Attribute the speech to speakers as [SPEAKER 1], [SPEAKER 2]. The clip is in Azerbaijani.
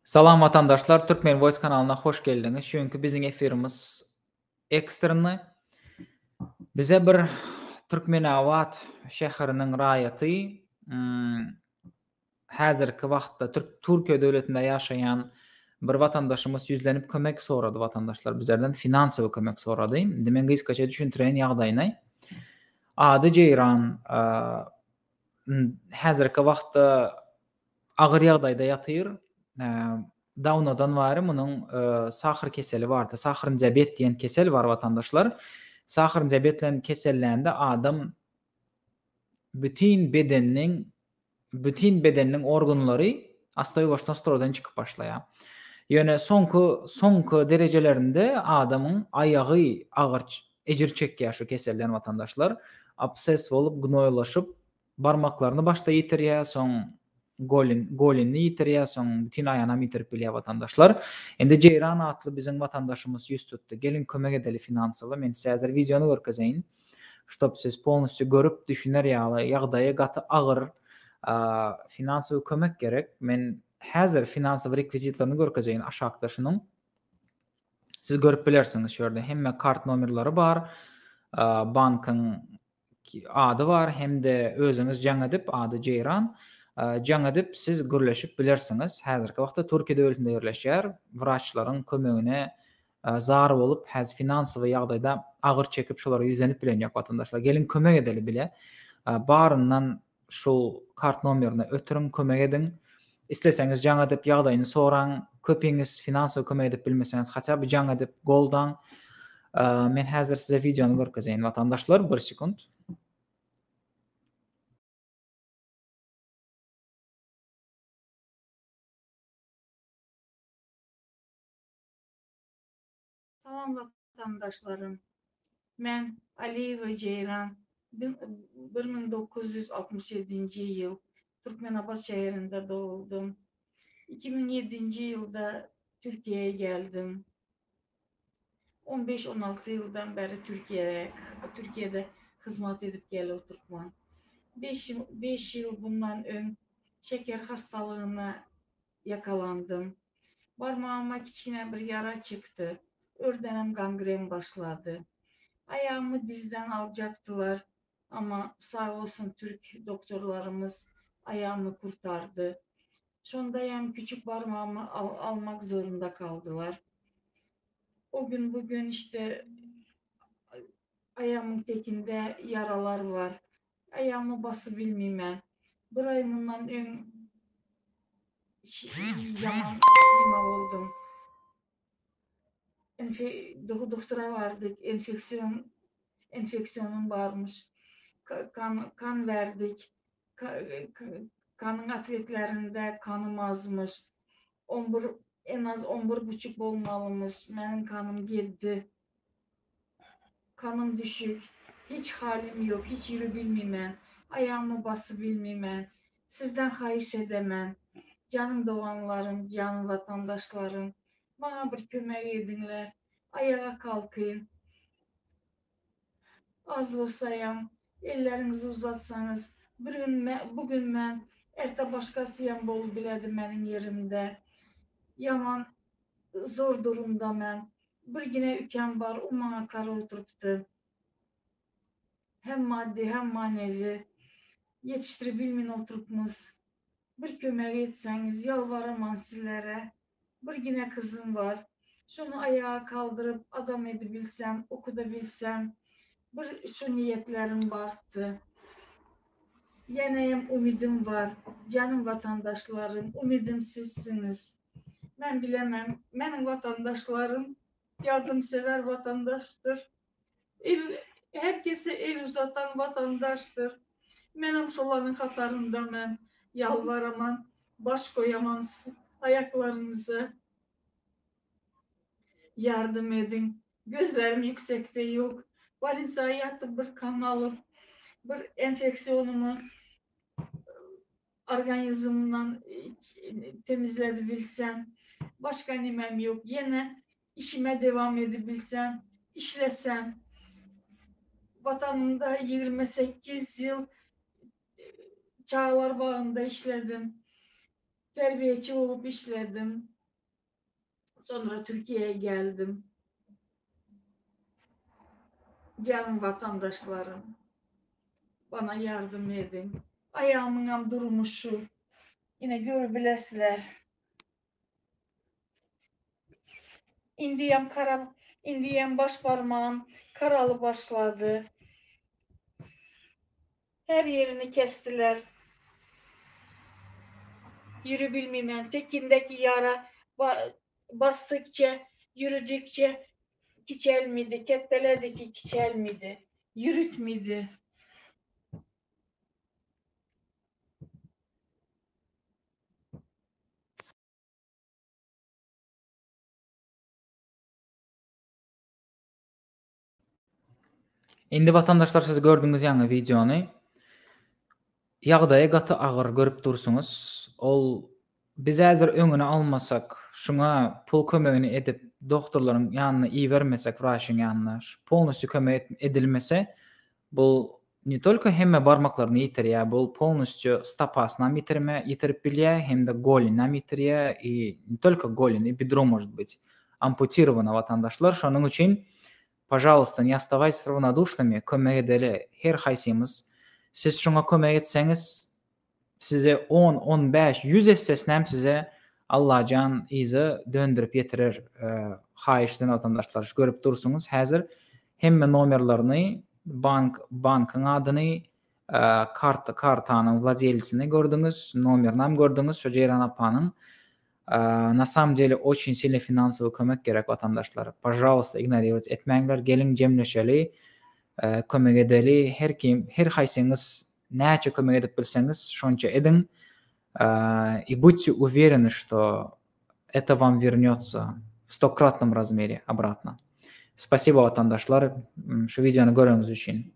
[SPEAKER 1] Salam vatandaşlar, Türkmen Voice kanalına hoş geldiniz. Çünkü bizim efirimiz ekstrany. Bize bir Türkmenabat şäheriniň raýaty, häzirki wagtda Türkiýe döwletinde ýaşaýan bir vatandaşymız yüzlenip kömek sorady vatandaşlar. Bizlerden finansiýa kömek sorady. Dimen gysgaça düşündirän ýagdaýyny. Ady Jeyran, häzirki wagtda agyr ýagdaýda ýatyr. Dawnodan bary munyň sahyr keseli bardy. Sahyr diabet diýen kesel bar vatandaşlar. Sahyr diabet bilen kesellände adam bütün bedeniniň organlary astaý-başdan strodan çykyp başlaýar. Ýöne soňky derejelerinde adamyň aýagy ejir çekýär şu keselden vatandaşlar. Abses bolup gnoýlaşyp barmaklaryny başda ýitirýär, soň golini ýitirýär, soň bütün aýanam ýitirip bilýär vatandaşlar. Endi Jeyran atly biziň vatandaşymyz ýüz tutdy. Gelin kömek edeli finansiýa. Men size häzir wideony görkezeýin. Şop siz polnosy görüp düşüner ýagdaýa gaty agyr finansiýa kömek gerek. Men häzir finansiýa rekvizitlaryny görkezeýin aşagda şunuň. Siz görüp bilersiňiz şurada hemme kart nomerleri bar, bankyň ady bar, hemde özüňiz jaň edip ady Jeyran. Jaň edip siz gürleşip bilersiňiz. Häzirki wagtda Türkiýe döwletinde ýerleşýär. Wraçlaryň kömegine zar bolup häz finansiýa ýagdaýda agyr çekip şolara ýüzlenip bilenýär vatandaşlar. Gelin kömek edeli bile. Baryndan şol kart nomerine ötürün kömek edin. İsteseniz jaň edip ýagdaýyny soraň, köpeňiz finansiýa kömek edip bilmeseňiz haça bir jaň edip goldan. Men häzir size wideony görkezeýin vatandaşlar, 1 sekund.
[SPEAKER 2] Salam vatandaşlarım. Men Aliýewa Jeyran 1967-nji ýyl Türkmenabat şäherinde dowuldum. 2007-nji ýylda Türkiýe'ye geldim. 15-16 ýyldan beri Türkiýede hyzmat edip gelip oturtman. 5 ýyl bundan öň şeker hastalygyna yakalandım. Barmağıma kiçkine bir yara çıktı. Ördenem gangren başladı. Ayağımı dizden alacaktılar ama sağ olsun Türk doktorlarımız ayağımı kurtardı. Sondayım küçük parmağımı almak zorunda kaldılar. O gün bugün işte ayağımın tekinde yaralar var. Ayağımı bası bilmeyeyim. Bir ay bundan ön yaman oldum. Doktora vardık. Enfeksiyonum varmış. Kan verdik. Kanın atletlerinde kanım azmış. En az 11,5 olmalımış. Benim kanım girdi. Kanım düşük. Hiç halim yok. Hiç yürü bilmeyeyim. Ayağımı bası bilmeyeyim. Sizden hayiş edemem. Canım doğanlarım, canım vatandaşlarım. Bana bir kömek edinler. Ayağa kalkayım. Az olsayam, ellerinizi uzatsanız. Bugün ben erte başkasıyam bol biledim benim yerimde. Yaman zor durumda ben. Bir yine ülkem var, o bana kara oturuptu. Hem maddi hem manevi. Yetiştirebilmeyin oturupmuz. Bir kömek etseniz, yalvaramam sizlere. Bir yine kızım var. Şunu ayağa kaldırıp adam edebilsem, okudabilsem. Şu niyetlerim vardı. Yeneyim ümidim var. Canım vatandaşlarım, ümidim sizsiniz. Ben bilemem. Benim vatandaşlarım yardımsever vatandaştır. Herkese el uzatan vatandaştır. Benim şoların hatarında ben yalvaramam, baş koyamam ayaklarınıza. Yardım edin. Gözlerim yüksekte yok. Balinsaya yatıp bir kan alıp bir enfeksiyonumu organizmimden temizleyebilsem. Başka nimem yok. Yine işime devam edebilsem, işlesem. Vatanımda 28 yıl Çağlar Bağı'nda işledim. Terbiyeci olup işledim. Sonra Türkiye'ye geldim. Gelin vatandaşlarım, bana yardım edin. Ayağımın durmuşu. Yine görebilirsiniz. İndiyem baş parmağım karalı başladı. Her yerini kestiler. Yürü bilmem. Tekindeki yara bastıkça, yürüdükçe kiçelmedi. Ketteledeki kiçelmedi. Yürütmedi.
[SPEAKER 1] Indi vatandaşlar siz gördüğünüz ýa-ni videonu ýagdaýy gaty agyr görüp dursunuz. Ol biz häzir öňüne almasak, şuňa pul kömegini edip doktorlaryň ýanyna iýermesek, wraçyň ýanyna polnosy kömek edilmese, bul ne tolko hemme barmaklaryny ýitirýär, bul polnosy stopasyny ýitirip bilýär, hem de golini ýitirýär, ne tolko golini, бедро может быть ампутировано vatandaşlar. Şonuň üçin пожалуйста, не оставайтесь равнодушными, kömek edeli her haýsymyz. Siz şuňa kömek etseňiz, size 10, 15, 100 etsesinem size Allahjan izi döndürüp ýetirer. Haýyşdan vatandaşlar görüp dursunuz. Häzir hemme nomerlaryny, bankyň adyny, kartanyň wladelsini gördüňiz, nomerini hem gördüňiz. Şo Ceyran apanyň на самом деле очень сильный финансовый kömek gerek vatandaşlar. Пожалуйста, игнорировать etmeňler, gelin jemleşeli, kömek edeli, her haýsyňyz näçe kömek edip bilseňiz, şonça edin. И будьте уверены, что это вам вернется в 100-кратном размере обратно. Спасибо vatandaşlar, şu videonu görüňiz üçin.